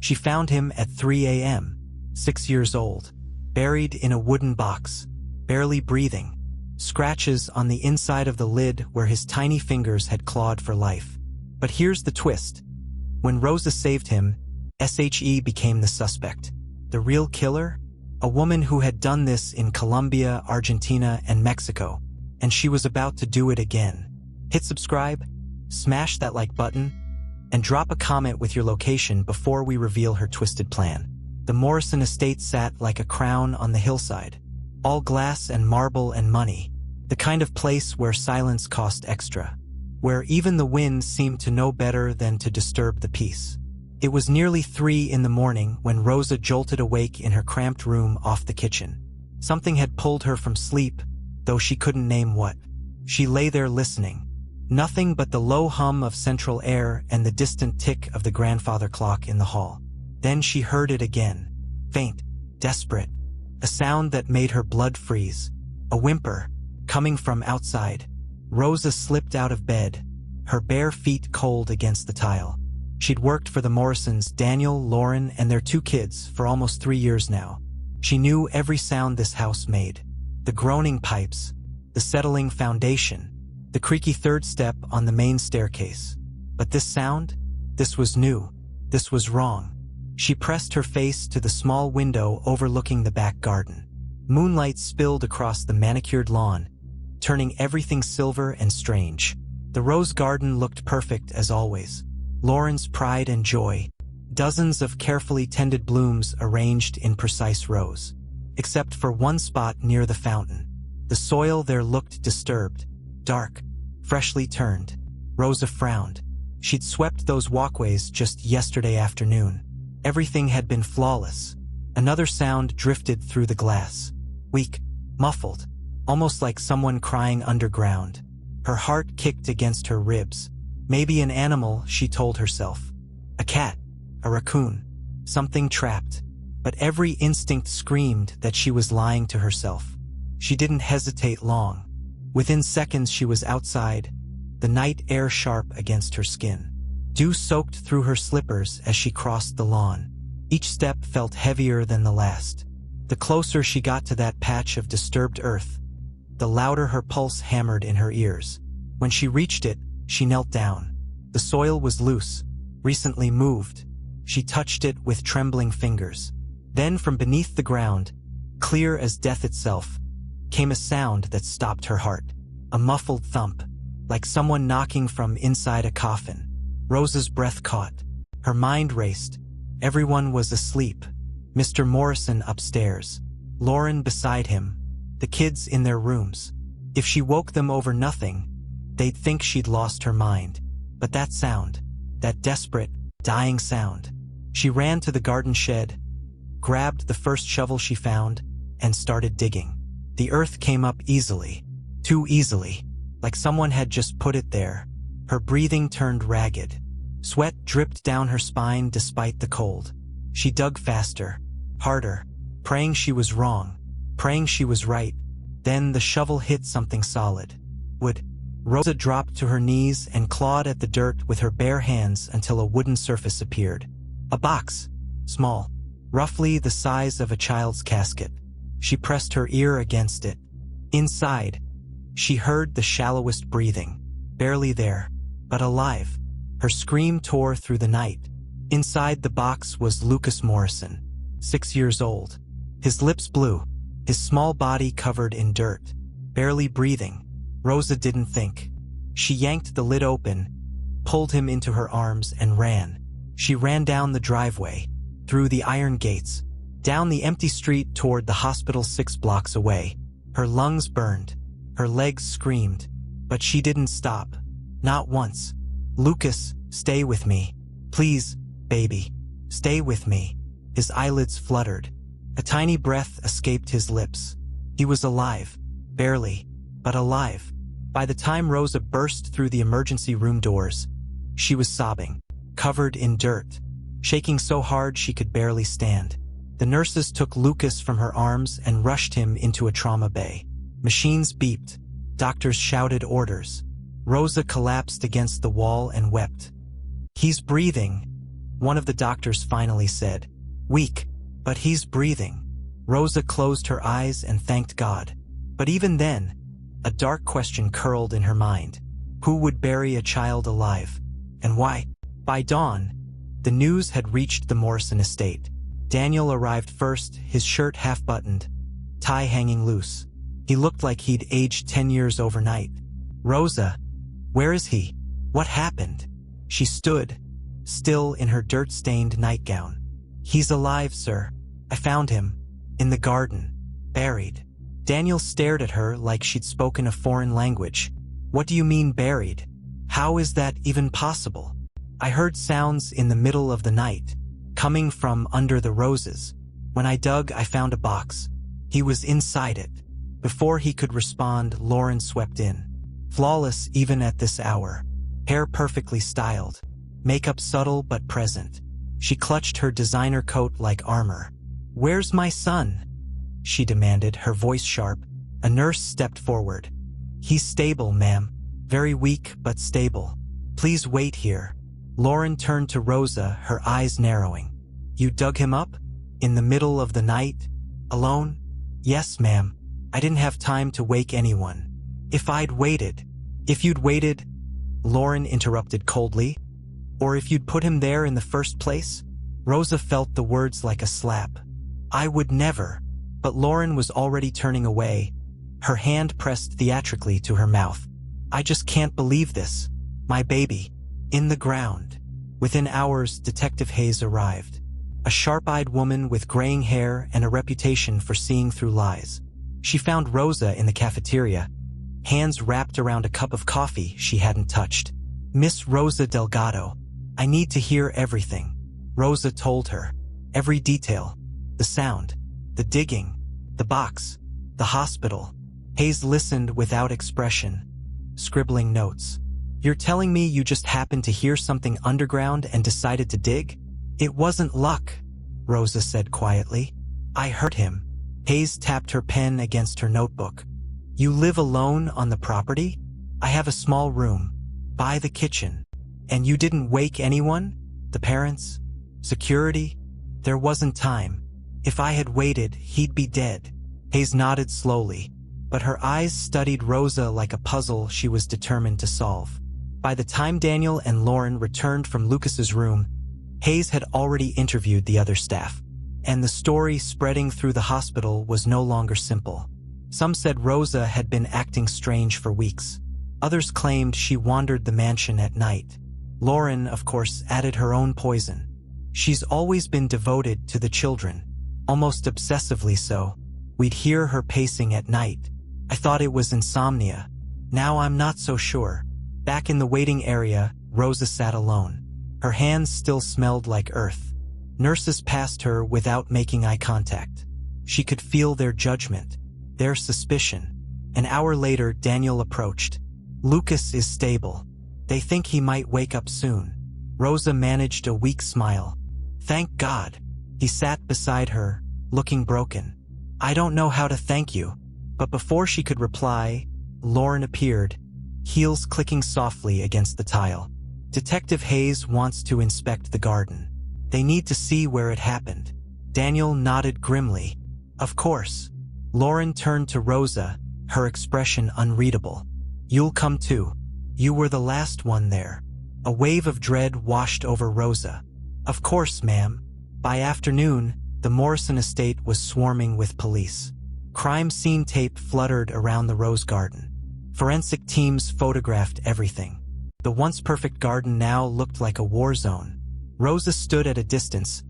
She found him at 3 a.m., 6 years old, buried in a wooden box, barely breathing, scratches on the inside of the lid where his tiny fingers had clawed for life. But here's the twist. When Rosa saved him, SHE became the suspect. The real killer? A woman who had done this in Colombia, Argentina, and Mexico, and she was about to do it again. Hit subscribe, smash that like button, and drop a comment with your location before we reveal her twisted plan. The Morrison estate sat like a crown on the hillside, all glass and marble and money, the kind of place where silence cost extra, where even the wind seemed to know better than to disturb the peace. It was nearly 3 in the morning when Rosa jolted awake in her cramped room off the kitchen. Something had pulled her from sleep, though she couldn't name what. She lay there listening. Nothing but the low hum of central air and the distant tick of the grandfather clock in the hall. Then she heard it again. Faint, desperate. A sound that made her blood freeze. A whimper, coming from outside. Rosa slipped out of bed, her bare feet cold against the tile. She'd worked for the Morrisons, Daniel, Lauren, and their 2 kids, for almost 3 years now. She knew every sound this house made. The groaning pipes, the settling foundation, the creaky 3rd step on the main staircase. But this sound? This was new. This was wrong. She pressed her face to the small window overlooking the back garden. Moonlight spilled across the manicured lawn, turning everything silver and strange. The rose garden looked perfect as always. Lauren's pride and joy. Dozens of carefully tended blooms arranged in precise rows. Except for one spot near the fountain. The soil there looked disturbed, dark, freshly turned. Rosa frowned. She'd swept those walkways just yesterday afternoon. Everything had been flawless. Another sound drifted through the glass. Weak, muffled, almost like someone crying underground. Her heart kicked against her ribs. Maybe an animal, she told herself. A cat, a raccoon, something trapped. But every instinct screamed that she was lying to herself. She didn't hesitate long. Within seconds she was outside, the night air sharp against her skin. Dew soaked through her slippers as she crossed the lawn. Each step felt heavier than the last. The closer she got to that patch of disturbed earth, the louder her pulse hammered in her ears. When she reached it, she knelt down. The soil was loose, recently moved. She touched it with trembling fingers. Then from beneath the ground, clear as death itself, came a sound that stopped her heart. A muffled thump, like someone knocking from inside a coffin. Rosa's breath caught. Her mind raced. Everyone was asleep. Mr. Morrison upstairs. Lauren beside him. The kids in their rooms. If she woke them over nothing, they'd think she'd lost her mind. But that sound, that desperate, dying sound. She ran to the garden shed, grabbed the first shovel she found, and started digging. The earth came up easily, too easily, like someone had just put it there. Her breathing turned ragged. Sweat dripped down her spine despite the cold. She dug faster, harder, praying she was wrong, praying she was right. Then the shovel hit something solid. Wood. Rosa dropped to her knees and clawed at the dirt with her bare hands until a wooden surface appeared. A box. Small. Roughly the size of a child's casket. She pressed her ear against it. Inside, she heard the shallowest breathing. Barely there, but alive. Her scream tore through the night. Inside the box was Lucas Morrison, 6 years old. His lips blue, his small body covered in dirt. Barely breathing. Rosa didn't think. She yanked the lid open, pulled him into her arms and ran. She ran down the driveway, through the iron gates, down the empty street toward the hospital 6 blocks away. Her lungs burned. Her legs screamed. But she didn't stop. Not once. Lucas, stay with me. Please, baby. Stay with me. His eyelids fluttered. A tiny breath escaped his lips. He was alive. Barely, but alive. By the time Rosa burst through the emergency room doors, she was sobbing, covered in dirt, shaking so hard she could barely stand. The nurses took Lucas from her arms and rushed him into a trauma bay. Machines beeped. Doctors shouted orders. Rosa collapsed against the wall and wept. He's breathing. One of the doctors finally said, "Weak, but he's breathing." Rosa closed her eyes and thanked God. But even then, a dark question curled in her mind. Who would bury a child alive? And why? By dawn, the news had reached the Morrison estate. Daniel arrived first, his shirt half-buttoned, tie hanging loose. He looked like he'd aged 10 years overnight. "Rosa, where is he? What happened?" She stood, still in her dirt-stained nightgown. "He's alive, sir. I found him. In the garden. Buried." Daniel stared at her like she'd spoken a foreign language. "What do you mean buried? How is that even possible?" "I heard sounds in the middle of the night, coming from under the roses. When I dug, I found a box. He was inside it." Before he could respond, Lauren swept in. Flawless even at this hour. Hair perfectly styled. Makeup subtle but present. She clutched her designer coat like armor. "Where's my son?" she demanded, her voice sharp. A nurse stepped forward. "He's stable, ma'am. Very weak, but stable. Please wait here." Lauren turned to Rosa, her eyes narrowing. "You dug him up? In the middle of the night? Alone?" "Yes, ma'am. I didn't have time to wake anyone. If you'd waited, Lauren interrupted coldly. "Or if you'd put him there in the first place?" Rosa felt the words like a slap. "I would never." But Lauren was already turning away, her hand pressed theatrically to her mouth. "I just can't believe this. My baby. In the ground." Within hours, Detective Hayes arrived. A sharp-eyed woman with graying hair and a reputation for seeing through lies. She found Rosa in the cafeteria, hands wrapped around a cup of coffee she hadn't touched. "Miss Rosa Delgado, I need to hear everything." Rosa told her. Every detail. The sound. The digging. The box. The hospital. Hayes listened without expression, scribbling notes. "You're telling me you just happened to hear something underground and decided to dig?" "It wasn't luck," Rosa said quietly. "I heard him." Hayes tapped her pen against her notebook. "You live alone on the property?" "I have a small room. By the kitchen." "And you didn't wake anyone? The parents? Security?" "There wasn't time. If I had waited, he'd be dead." Hayes nodded slowly, but her eyes studied Rosa like a puzzle she was determined to solve. By the time Daniel and Lauren returned from Lucas's room, Hayes had already interviewed the other staff, and the story spreading through the hospital was no longer simple. Some said Rosa had been acting strange for weeks. Others claimed she wandered the mansion at night. Lauren, of course, added her own poison. "She's always been devoted to the children, almost obsessively so. We'd hear her pacing at night. I thought it was insomnia. Now I'm not so sure." Back in the waiting area, Rosa sat alone. Her hands still smelled like earth. Nurses passed her without making eye contact. She could feel their judgment, their suspicion. An hour later, Daniel approached. "Lucas is stable. They think he might wake up soon." Rosa managed a weak smile. "Thank God." He sat beside her, looking broken. "I don't know how to thank you." But before she could reply, Lauren appeared, heels clicking softly against the tile. "Detective Hayes wants to inspect the garden. They need to see where it happened." Daniel nodded grimly. "Of course." Lauren turned to Rosa, her expression unreadable. "You'll come too. You were the last one there." A wave of dread washed over Rosa. "Of course, ma'am." By afternoon, the Morrison estate was swarming with police. Crime scene tape fluttered around the rose garden. Forensic teams photographed everything. The once perfect garden now looked like a war zone. Rosa stood at a distance,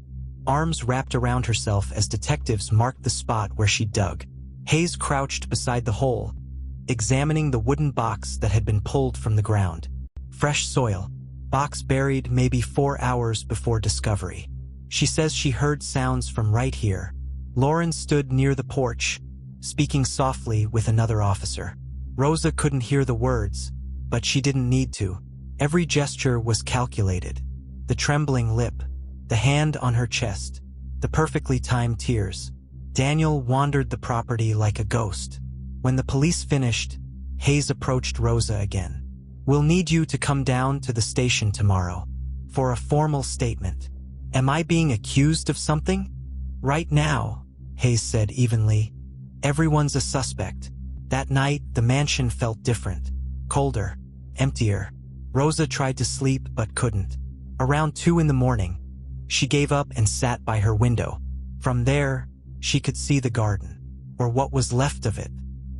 arms wrapped around herself as detectives marked the spot where she dug. Hayes crouched beside the hole, examining the wooden box that had been pulled from the ground. Fresh soil. Box buried maybe 4 hours before discovery. She says she heard sounds from right here. Lauren stood near the porch, speaking softly with another officer. Rosa couldn't hear the words, but she didn't need to. Every gesture was calculated. The trembling lip, the hand on her chest, the perfectly timed tears. Daniel wandered the property like a ghost. When the police finished, Hayes approached Rosa again. "We'll need you to come down to the station tomorrow for a formal statement." Am I being accused of something? Right now, Hayes said evenly. Everyone's a suspect. That night, the mansion felt different. Colder. Emptier. Rosa tried to sleep but couldn't. Around 2 in the morning, she gave up and sat by her window. From there, she could see the garden, or what was left of it.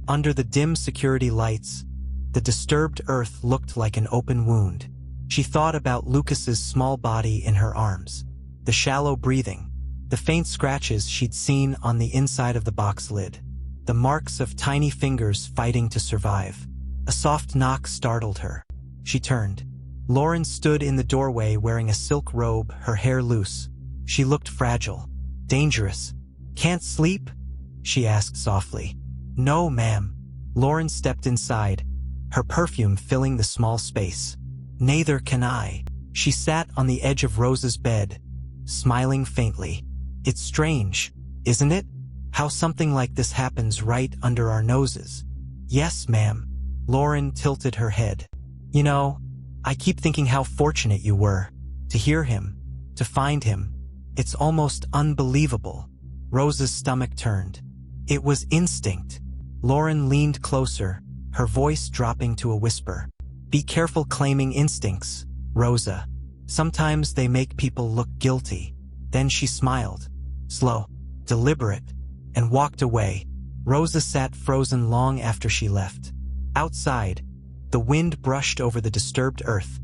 Under the dim security lights, the disturbed earth looked like an open wound. She thought about Lucas's small body in her arms, the shallow breathing, the faint scratches she'd seen on the inside of the box lid, the marks of tiny fingers fighting to survive. A soft knock startled her. She turned. Lauren stood in the doorway wearing a silk robe, her hair loose. She looked fragile. Dangerous. Can't sleep? She asked softly. No, ma'am. Lauren stepped inside, her perfume filling the small space. Neither can I. She sat on the edge of Rosa's bed, smiling faintly. It's strange, isn't it? How something like this happens right under our noses. Yes, ma'am. Lauren tilted her head. You know, I keep thinking how fortunate you were. To hear him, to find him. It's almost unbelievable. Rosa's stomach turned. It was instinct. Lauren leaned closer, her voice dropping to a whisper. Be careful claiming instincts, Rosa. Sometimes they make people look guilty. Then she smiled. Slow, deliberate, and walked away. Rosa sat frozen long after she left. Outside, the wind brushed over the disturbed earth,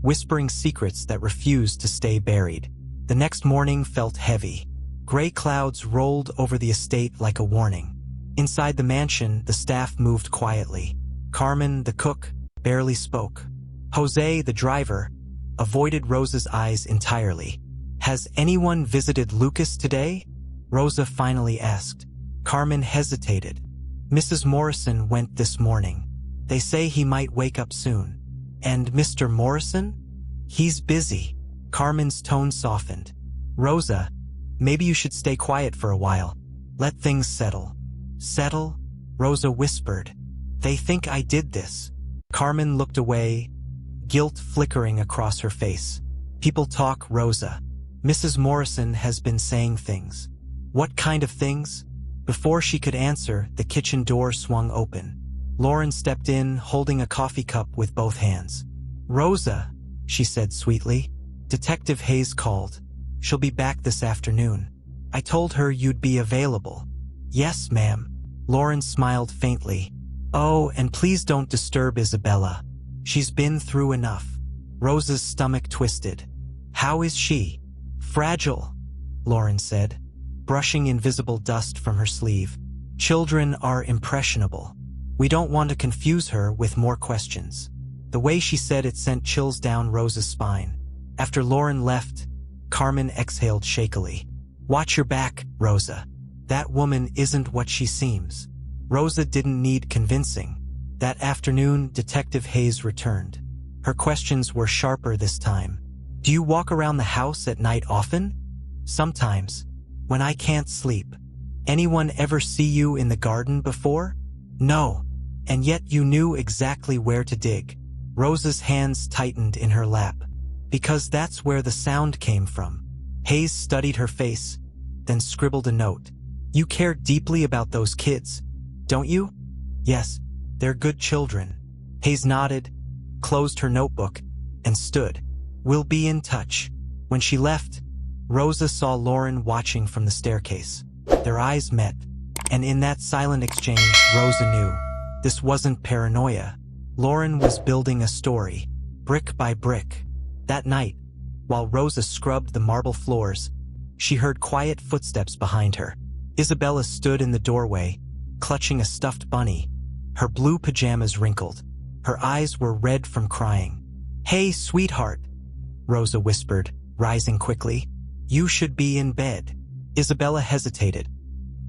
whispering secrets that refused to stay buried. The next morning felt heavy. Gray clouds rolled over the estate like a warning. Inside the mansion, the staff moved quietly. Carmen, the cook, barely spoke. Jose, the driver, avoided Rosa's eyes entirely. Has anyone visited Lucas today? Rosa finally asked. Carmen hesitated. Mrs. Morrison went this morning. They say he might wake up soon. And Mr. Morrison? He's busy. Carmen's tone softened. Rosa, maybe you should stay quiet for a while. Let things settle. Settle? Rosa whispered. They think I did this. Carmen looked away, guilt flickering across her face. People talk, Rosa. Mrs. Morrison has been saying things. What kind of things? Before she could answer, the kitchen door swung open. Lauren stepped in, holding a coffee cup with both hands. Rosa, she said sweetly. Detective Hayes called. She'll be back this afternoon. I told her you'd be available. Yes, ma'am. Lauren smiled faintly. Oh, and please don't disturb Isabella. She's been through enough. Rosa's stomach twisted. How is she? Fragile, Lauren said, brushing invisible dust from her sleeve. Children are impressionable. We don't want to confuse her with more questions. The way she said it sent chills down Rosa's spine. After Lauren left, Carmen exhaled shakily. Watch your back, Rosa. That woman isn't what she seems. Rosa didn't need convincing. That afternoon, Detective Hayes returned. Her questions were sharper this time. Do you walk around the house at night often? Sometimes. When I can't sleep. Anyone ever see you in the garden before? No. And yet you knew exactly where to dig. Rosa's hands tightened in her lap. Because that's where the sound came from. Hayes studied her face, then scribbled a note. You care deeply about those kids, don't you? Yes, they're good children. Hayes nodded, closed her notebook, and stood. We'll be in touch. When she left, Rosa saw Lauren watching from the staircase. Their eyes met, and in that silent exchange, Rosa knew. This wasn't paranoia. Lauren was building a story, brick by brick. That night, while Rosa scrubbed the marble floors, she heard quiet footsteps behind her. Isabella stood in the doorway, clutching a stuffed bunny, her blue pajamas wrinkled. Her eyes were red from crying. Hey, sweetheart, Rosa whispered, rising quickly. You should be in bed. Isabella hesitated,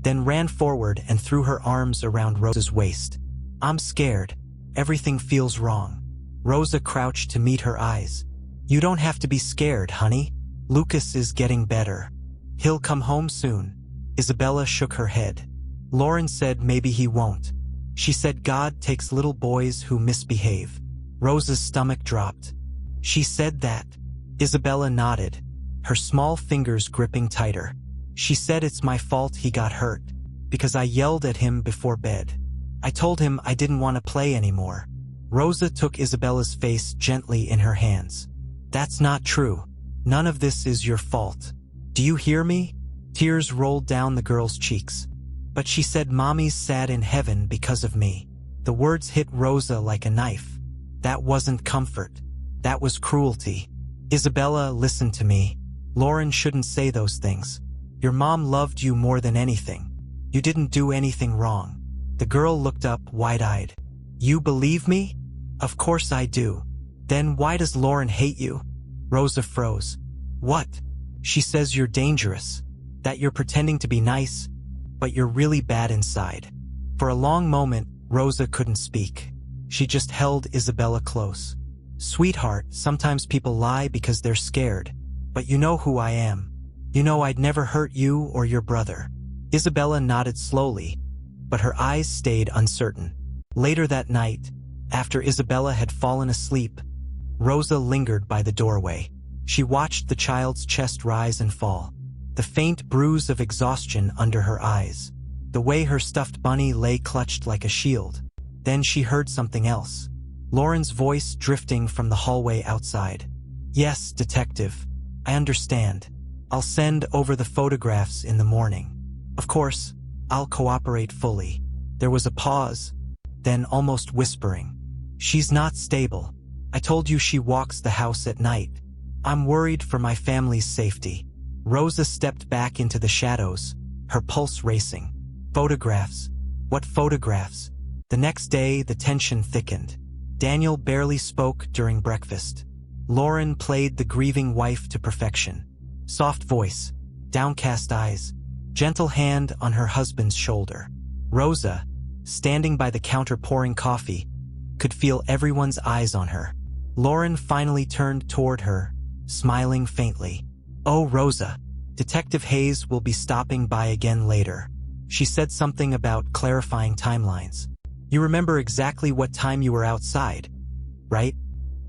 then ran forward and threw her arms around Rosa's waist. I'm scared. Everything feels wrong. Rosa crouched to meet her eyes. You don't have to be scared, honey. Lucas is getting better. He'll come home soon. Isabella shook her head. Lauren said maybe he won't. She said God takes little boys who misbehave. Rosa's stomach dropped. She said that. Isabella nodded, her small fingers gripping tighter. She said it's my fault he got hurt, because I yelled at him before bed. I told him I didn't want to play anymore. Rosa took Isabella's face gently in her hands. That's not true. None of this is your fault. Do you hear me? Tears rolled down the girl's cheeks. But she said Mommy's sad in heaven because of me. The words hit Rosa like a knife. That wasn't comfort. That was cruelty. Isabella, listen to me. Lauren shouldn't say those things. Your mom loved you more than anything. You didn't do anything wrong. The girl looked up wide-eyed. You believe me? Of course I do. Then why does Lauren hate you? Rosa froze. What? She says you're dangerous. That you're pretending to be nice, but you're really bad inside. For a long moment, Rosa couldn't speak. She just held Isabella close. Sweetheart, sometimes people lie because they're scared. But you know who I am. You know I'd never hurt you or your brother. Isabella nodded slowly, but her eyes stayed uncertain. Later that night, after Isabella had fallen asleep, Rosa lingered by the doorway. She watched the child's chest rise and fall, the faint bruise of exhaustion under her eyes, the way her stuffed bunny lay clutched like a shield. Then she heard something else. Lauren's voice drifting from the hallway outside. Yes, detective. I understand. I'll send over the photographs in the morning. Of course, I'll cooperate fully. There was a pause, then almost whispering. She's not stable. I told you she walks the house at night. I'm worried for my family's safety. Rosa stepped back into the shadows, her pulse racing. Photographs. What photographs? The next day, the tension thickened. Daniel barely spoke during breakfast. Lauren played the grieving wife to perfection. Soft voice, downcast eyes, gentle hand on her husband's shoulder. Rosa, standing by the counter pouring coffee, could feel everyone's eyes on her. Lauren finally turned toward her, smiling faintly. Oh, Rosa, Detective Hayes will be stopping by again later. She said something about clarifying timelines. You remember exactly what time you were outside, right?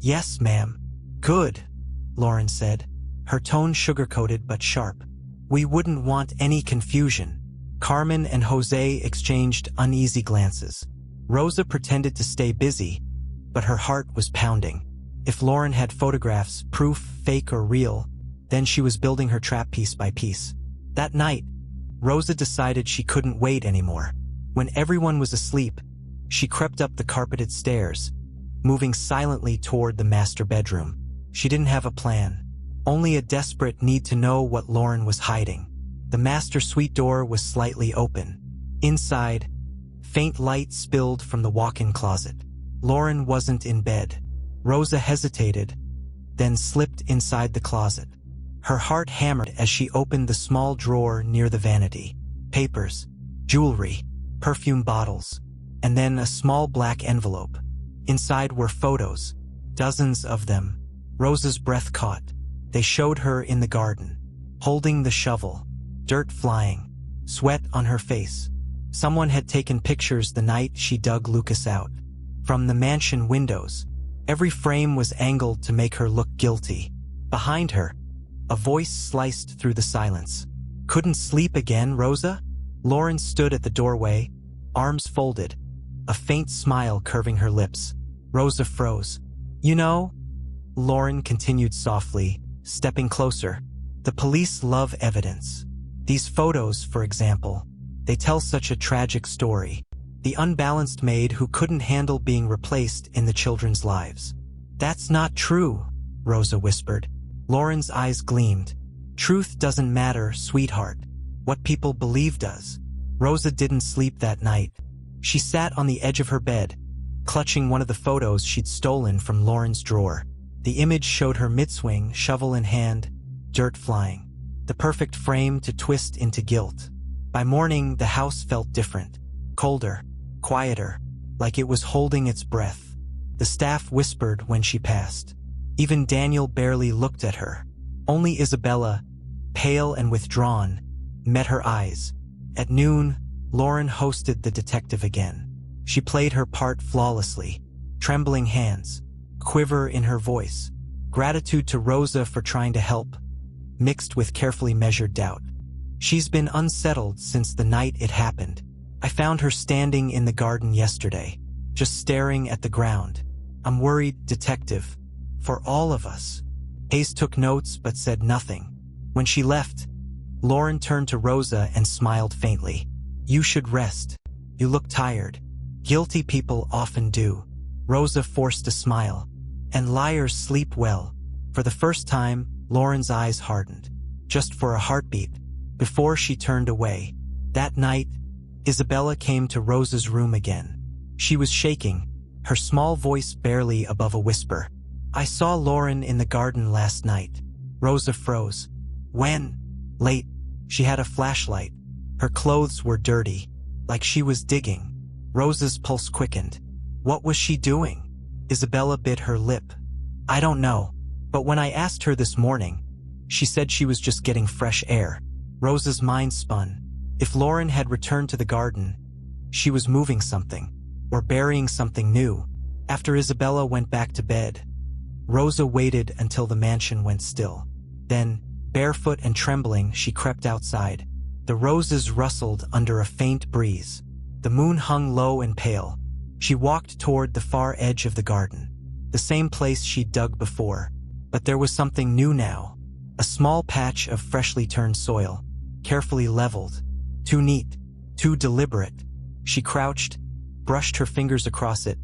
Yes, ma'am. Good, Lauren said, her tone sugar-coated but sharp. We wouldn't want any confusion. Carmen and Jose exchanged uneasy glances. Rosa pretended to stay busy, but her heart was pounding. If Lauren had photographs, proof, fake or real, then she was building her trap piece by piece. That night, Rosa decided she couldn't wait anymore. When everyone was asleep, she crept up the carpeted stairs, moving silently toward the master bedroom. She didn't have a plan, only a desperate need to know what Lauren was hiding. The master suite door was slightly open. Inside, faint light spilled from the walk-in closet. Lauren wasn't in bed. Rosa hesitated, then slipped inside the closet. Her heart hammered as she opened the small drawer near the vanity. Papers, jewelry, perfume bottles, and then a small black envelope. Inside were photos, dozens of them. Rosa's breath caught. They showed her in the garden, holding the shovel, dirt flying, sweat on her face. Someone had taken pictures the night she dug Lucas out. From the mansion windows, every frame was angled to make her look guilty. Behind her, a voice sliced through the silence. Couldn't sleep again, Rosa? Lauren stood at the doorway, arms folded, a faint smile curving her lips. Rosa froze. You know, Lauren continued softly, stepping closer. The police love evidence. These photos, for example, they tell such a tragic story. The unbalanced maid who couldn't handle being replaced in the children's lives. That's not true, Rosa whispered. Lauren's eyes gleamed. Truth doesn't matter, sweetheart. What people believe does. Rosa didn't sleep that night. She sat on the edge of her bed, clutching one of the photos she'd stolen from Lauren's drawer. The image showed her mid-swing, shovel in hand, dirt flying. The perfect frame to twist into guilt. By morning, the house felt different. Colder, quieter, like it was holding its breath. The staff whispered when she passed. Even Daniel barely looked at her. Only Isabella, pale and withdrawn, met her eyes. At noon, Lauren hosted the detective again. She played her part flawlessly, trembling hands, quiver in her voice, gratitude to Rosa for trying to help, mixed with carefully measured doubt. She's been unsettled since the night it happened. I found her standing in the garden yesterday, just staring at the ground. I'm worried, detective. For all of us. Hayes took notes but said nothing. When she left, Lauren turned to Rosa and smiled faintly. You should rest. You look tired. Guilty people often do. Rosa forced a smile. And liars sleep well. For the first time, Lauren's eyes hardened. Just for a heartbeat. Before she turned away. That night, Isabella came to Rosa's room again. She was shaking, her small voice barely above a whisper. I saw Lauren in the garden last night. Rosa froze. When? Late. She had a flashlight. Her clothes were dirty, like she was digging. Rosa's pulse quickened. What was she doing? Isabella bit her lip. I don't know, but when I asked her this morning, she said she was just getting fresh air. Rosa's mind spun. If Lauren had returned to the garden, she was moving something, or burying something new. After Isabella went back to bed, Rosa waited until the mansion went still. Then, barefoot and trembling, she crept outside. The roses rustled under a faint breeze. The moon hung low and pale. She walked toward the far edge of the garden, the same place she'd dug before. But there was something new now. A small patch of freshly turned soil, carefully leveled. Too neat, too deliberate. She crouched, brushed her fingers across it,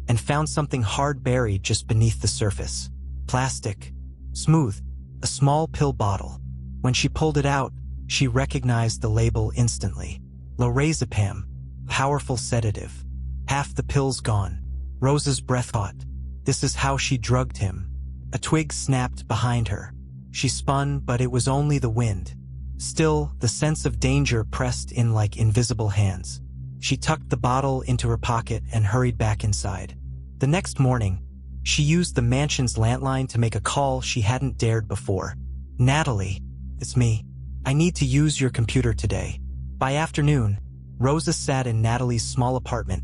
and found something hard buried just beneath the surface. Plastic. Smooth. A small pill bottle. When she pulled it out, she recognized the label instantly. Lorazepam. Powerful sedative. Half the pills gone. Rosa's breath caught. This is how she drugged him. A twig snapped behind her. She spun, but it was only the wind. Still, the sense of danger pressed in like invisible hands. She tucked the bottle into her pocket and hurried back inside. The next morning, she used the mansion's landline to make a call she hadn't dared before. Natalie, it's me. I need to use your computer today. By afternoon, Rosa sat in Natalie's small apartment,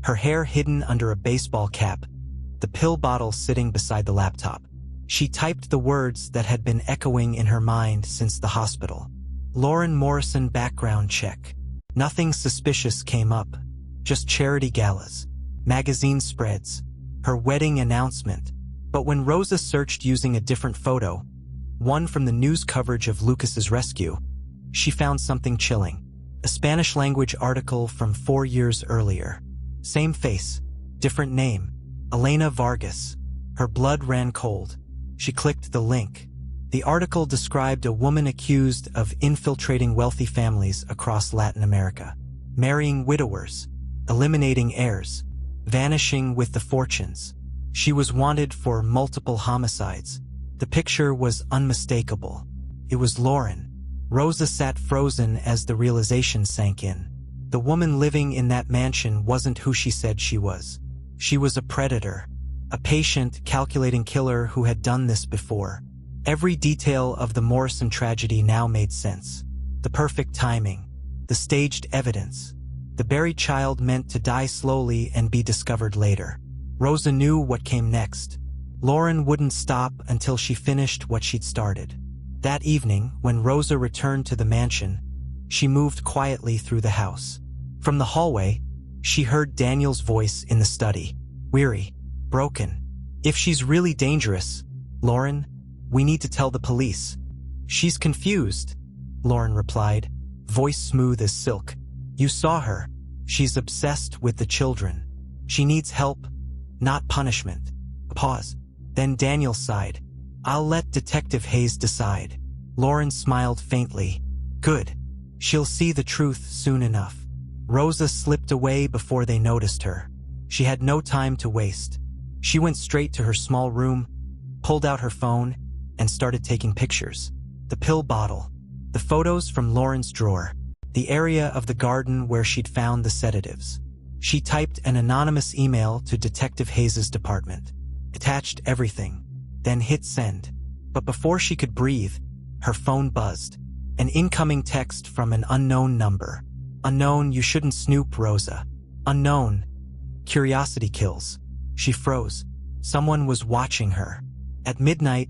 her hair hidden under a baseball cap, the pill bottle sitting beside the laptop. She typed the words that had been echoing in her mind since the hospital. Lauren Morrison background check. Nothing suspicious came up, just charity galas, magazine spreads, her wedding announcement. But when Rosa searched using a different photo, one from the news coverage of Lucas's rescue, she found something chilling. A Spanish-language article from 4 years earlier. Same face, different name, Elena Vargas. Her blood ran cold. She clicked the link. The article described a woman accused of infiltrating wealthy families across Latin America, marrying widowers, eliminating heirs, vanishing with the fortunes. She was wanted for multiple homicides. The picture was unmistakable. It was Lauren. Rosa sat frozen as the realization sank in. The woman living in that mansion wasn't who she said she was. She was a predator, a patient, calculating killer who had done this before. Every detail of the Morrison tragedy now made sense. The perfect timing, the staged evidence, the buried child meant to die slowly and be discovered later. Rosa knew what came next. Lauren wouldn't stop until she finished what she'd started. That evening, when Rosa returned to the mansion, she moved quietly through the house. From the hallway, she heard Daniel's voice in the study. Weary, broken. If she's really dangerous, Lauren, we need to tell the police. She's confused, Lauren replied, voice smooth as silk. You saw her. She's obsessed with the children. She needs help, not punishment. A pause. Then Daniel sighed. I'll let Detective Hayes decide. Lauren smiled faintly. Good. She'll see the truth soon enough. Rosa slipped away before they noticed her. She had no time to waste. She went straight to her small room, pulled out her phone, and started taking pictures. The pill bottle, the photos from Lauren's drawer, the area of the garden where she'd found the sedatives. She typed an anonymous email to Detective Hayes' department, attached everything, then hit send. But before she could breathe, her phone buzzed. An incoming text from an unknown number. Unknown, you shouldn't snoop, Rosa. Unknown. Curiosity kills. She froze. Someone was watching her. At midnight,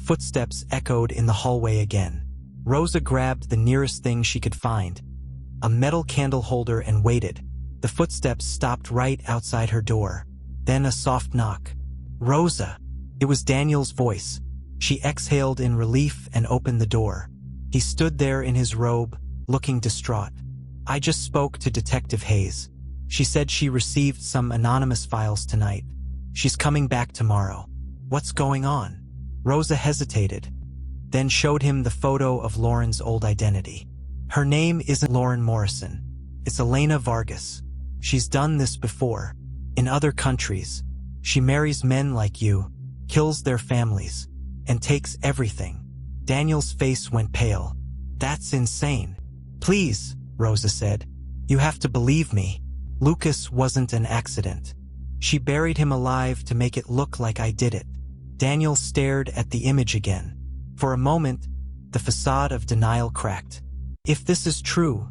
Footsteps echoed in the hallway again. Rosa grabbed the nearest thing she could find, a metal candle holder, and waited. The footsteps stopped right outside her door. Then a soft knock. "Rosa!" It was Daniel's voice. She exhaled in relief and opened the door. He stood there in his robe, looking distraught. "I just spoke to Detective Hayes. She said she received some anonymous files tonight. She's coming back tomorrow." "What's going on?" Rosa hesitated, then showed him the photo of Lauren's old identity. "Her name isn't Lauren Morrison. It's Elena Vargas. She's done this before. In other countries. She marries men like you, kills their families, and takes everything." Daniel's face went pale. "That's insane." "Please," Rosa said. "You have to believe me. Lucas wasn't an accident. She buried him alive to make it look like I did it." Daniel stared at the image again. For a moment, the facade of denial cracked. "If this is true,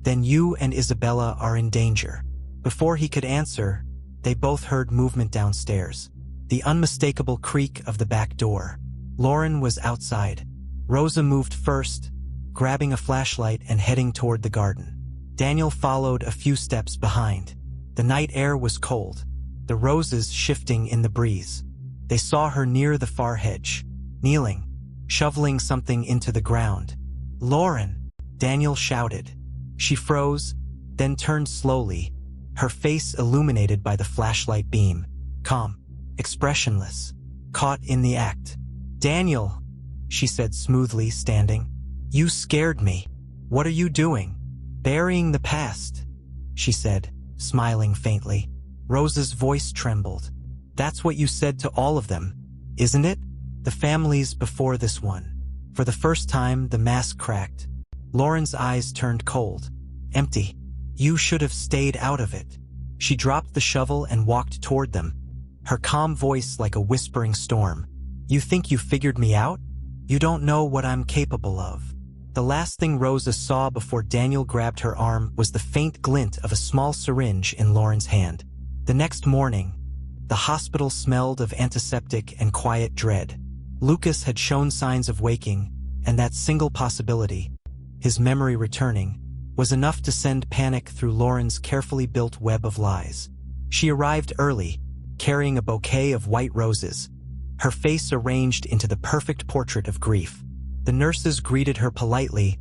then you and Isabella are in danger." Before he could answer, they both heard movement downstairs. The unmistakable creak of the back door. Lauren was outside. Rosa moved first, grabbing a flashlight and heading toward the garden. Daniel followed a few steps behind. The night air was cold, the roses shifting in the breeze. They saw her near the far hedge, kneeling, shoveling something into the ground. "Lauren!" Daniel shouted. She froze, then turned slowly, her face illuminated by the flashlight beam, calm, expressionless, caught in the act. "Daniel," she said smoothly, standing. "You scared me. What are you doing?" "Burying the past," she said, smiling faintly. Rosa's voice trembled. "That's what you said to all of them, isn't it? The families before this one." For the first time, the mask cracked. Lauren's eyes turned cold, empty. "You should have stayed out of it." She dropped the shovel and walked toward them, her calm voice like a whispering storm. "You think you figured me out? You don't know what I'm capable of." The last thing Rosa saw before Daniel grabbed her arm was the faint glint of a small syringe in Lauren's hand. The next morning, the hospital smelled of antiseptic and quiet dread. Lucas had shown signs of waking, and that single possibility, his memory returning, was enough to send panic through Lauren's carefully built web of lies. She arrived early, carrying a bouquet of white roses, her face arranged into the perfect portrait of grief. The nurses greeted her politely,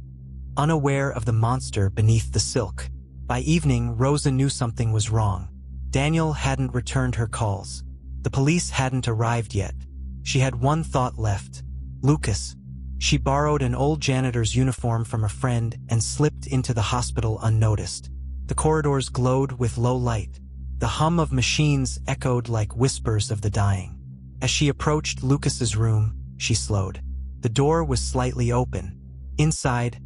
unaware of the monster beneath the silk. By evening, Rosa knew something was wrong. Daniel hadn't returned her calls. The police hadn't arrived yet. She had one thought left: Lucas. She borrowed an old janitor's uniform from a friend and slipped into the hospital unnoticed. The corridors glowed with low light. The hum of machines echoed like whispers of the dying. As she approached Lucas's room, she slowed. The door was slightly open. Inside,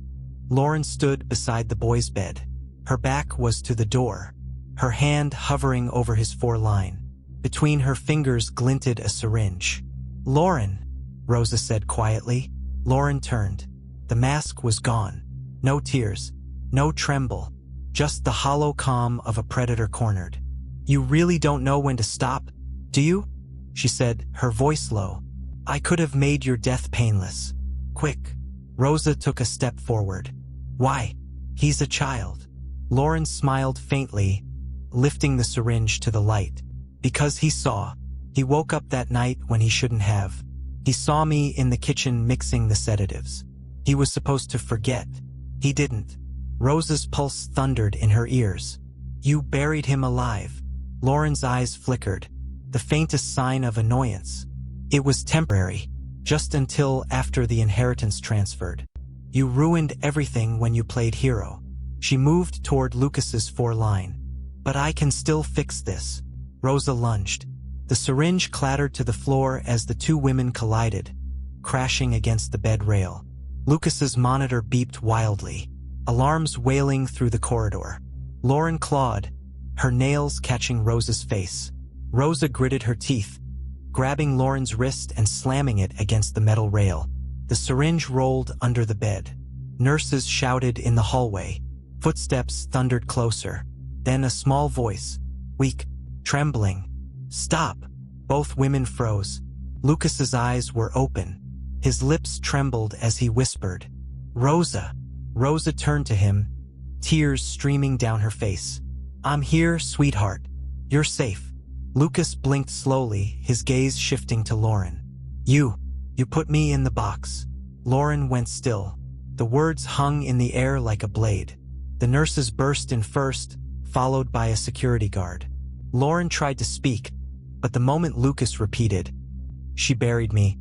Lauren stood beside the boy's bed. Her back was to the door, her hand hovering over his foreline. Between her fingers glinted a syringe. "Lauren," Rosa said quietly. Lauren turned. The mask was gone. No tears, no tremble, just the hollow calm of a predator cornered. "You really don't know when to stop, do you?" she said, her voice low. "I could have made your death painless. Quick." Rosa took a step forward. "Why? He's a child." Lauren smiled faintly, lifting the syringe to the light. "Because he saw. He woke up that night when he shouldn't have. He saw me in the kitchen mixing the sedatives. He was supposed to forget. He didn't." Rosa's pulse thundered in her ears. "You buried him alive." Lauren's eyes flickered, the faintest sign of annoyance. "It was temporary, just until after the inheritance transferred. You ruined everything when you played hero." She moved toward Lucas's foreline. "But I can still fix this." Rosa lunged. The syringe clattered to the floor as the two women collided, crashing against the bed rail. Lucas's monitor beeped wildly, alarms wailing through the corridor. Lauren clawed, her nails catching Rosa's face. Rosa gritted her teeth, grabbing Lauren's wrist and slamming it against the metal rail. The syringe rolled under the bed. Nurses shouted in the hallway. Footsteps thundered closer. Then a small voice, weak, trembling. "Stop!" Both women froze. Lucas's eyes were open, His lips trembled as he whispered, "Rosa." Rosa turned to him, tears streaming down her face. "I'm here, sweetheart. You're safe." Lucas blinked slowly, his gaze shifting to Lauren. You put me in the box." Lauren went still. The words hung in the air like a blade. The nurses burst in first, followed by a security guard. Lauren tried to speak, but the moment Lucas repeated, "She buried me,"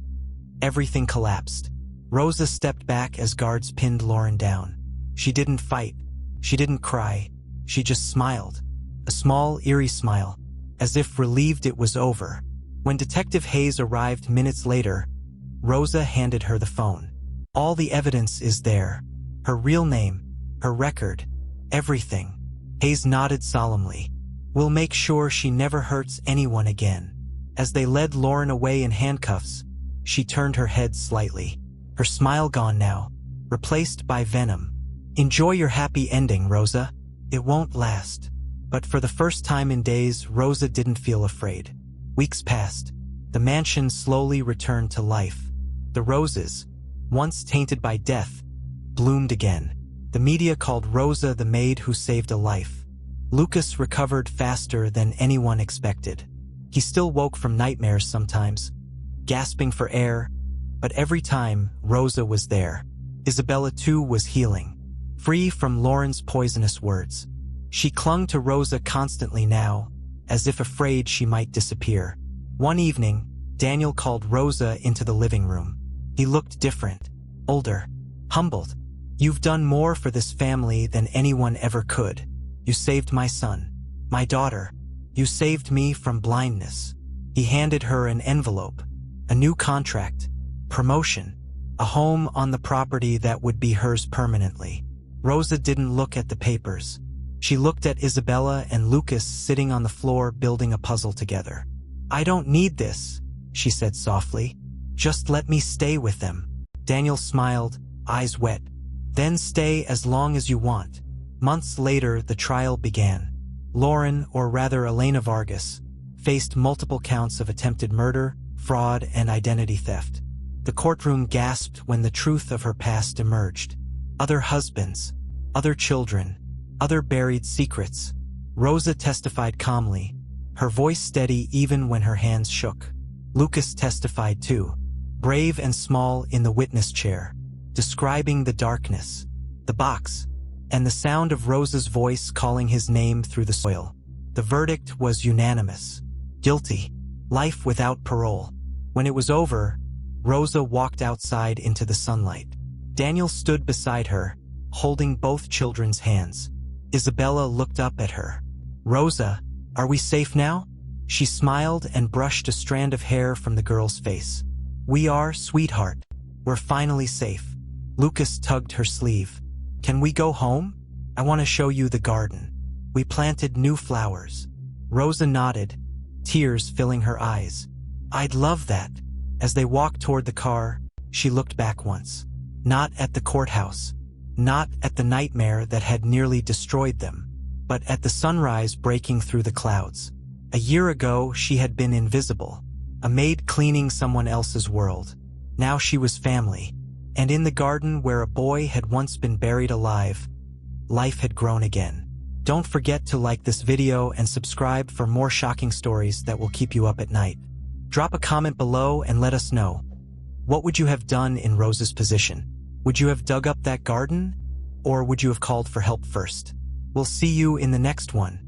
everything collapsed. Rosa stepped back as guards pinned Lauren down. She didn't fight. She didn't cry. She just smiled. A small, eerie smile, as if relieved it was over. When Detective Hayes arrived minutes later, Rosa handed her the phone. "All the evidence is there. Her real name, her record, everything." Hayes nodded solemnly. "We'll make sure she never hurts anyone again." As they led Lauren away in handcuffs, she turned her head slightly. Her smile gone now, replaced by venom. "Enjoy your happy ending, Rosa. It won't last." But for the first time in days, Rosa didn't feel afraid. Weeks passed. The mansion slowly returned to life. The roses, once tainted by death, bloomed again. The media called Rosa the maid who saved a life. Lucas recovered faster than anyone expected. He still woke from nightmares sometimes, gasping for air, but every time, Rosa was there. Isabella too was healing, free from Lauren's poisonous words. She clung to Rosa constantly now, as if afraid she might disappear. One evening, Daniel called Rosa into the living room. He looked different, older, humbled. "You've done more for this family than anyone ever could. You saved my son, my daughter. You saved me from blindness." He handed her an envelope, a new contract, promotion, a home on the property that would be hers permanently. Rosa didn't look at the papers. She looked at Isabella and Lucas sitting on the floor building a puzzle together. "I don't need this," she said softly. "Just let me stay with them." Daniel smiled, eyes wet. "Then stay as long as you want." Months later, the trial began. Lauren, or rather Elena Vargas, faced multiple counts of attempted murder, fraud, and identity theft. The courtroom gasped when the truth of her past emerged. Other husbands, other children, other buried secrets. Rosa testified calmly, her voice steady even when her hands shook. Lucas testified too, brave and small in the witness chair, describing the darkness, the box, and the sound of Rosa's voice calling his name through the soil. The verdict was unanimous. Guilty. Life without parole. When it was over, Rosa walked outside into the sunlight. Daniel stood beside her, holding both children's hands. Isabella looked up at her. "Rosa, are we safe now?" She smiled and brushed a strand of hair from the girl's face. "We are, sweetheart. We're finally safe." Lucas tugged her sleeve. "Can we go home? I want to show you the garden. We planted new flowers." Rosa nodded, tears filling her eyes. "I'd love that." As they walked toward the car, she looked back once. Not at the courthouse, not at the nightmare that had nearly destroyed them, but at the sunrise breaking through the clouds. A year ago, she had been invisible, a maid cleaning someone else's world. Now she was family, and in the garden where a boy had once been buried alive, life had grown again. Don't forget to like this video and subscribe for more shocking stories that will keep you up at night. Drop a comment below and let us know. What would you have done in Rosa's position? Would you have dug up that garden? Or would you have called for help first? We'll see you in the next one.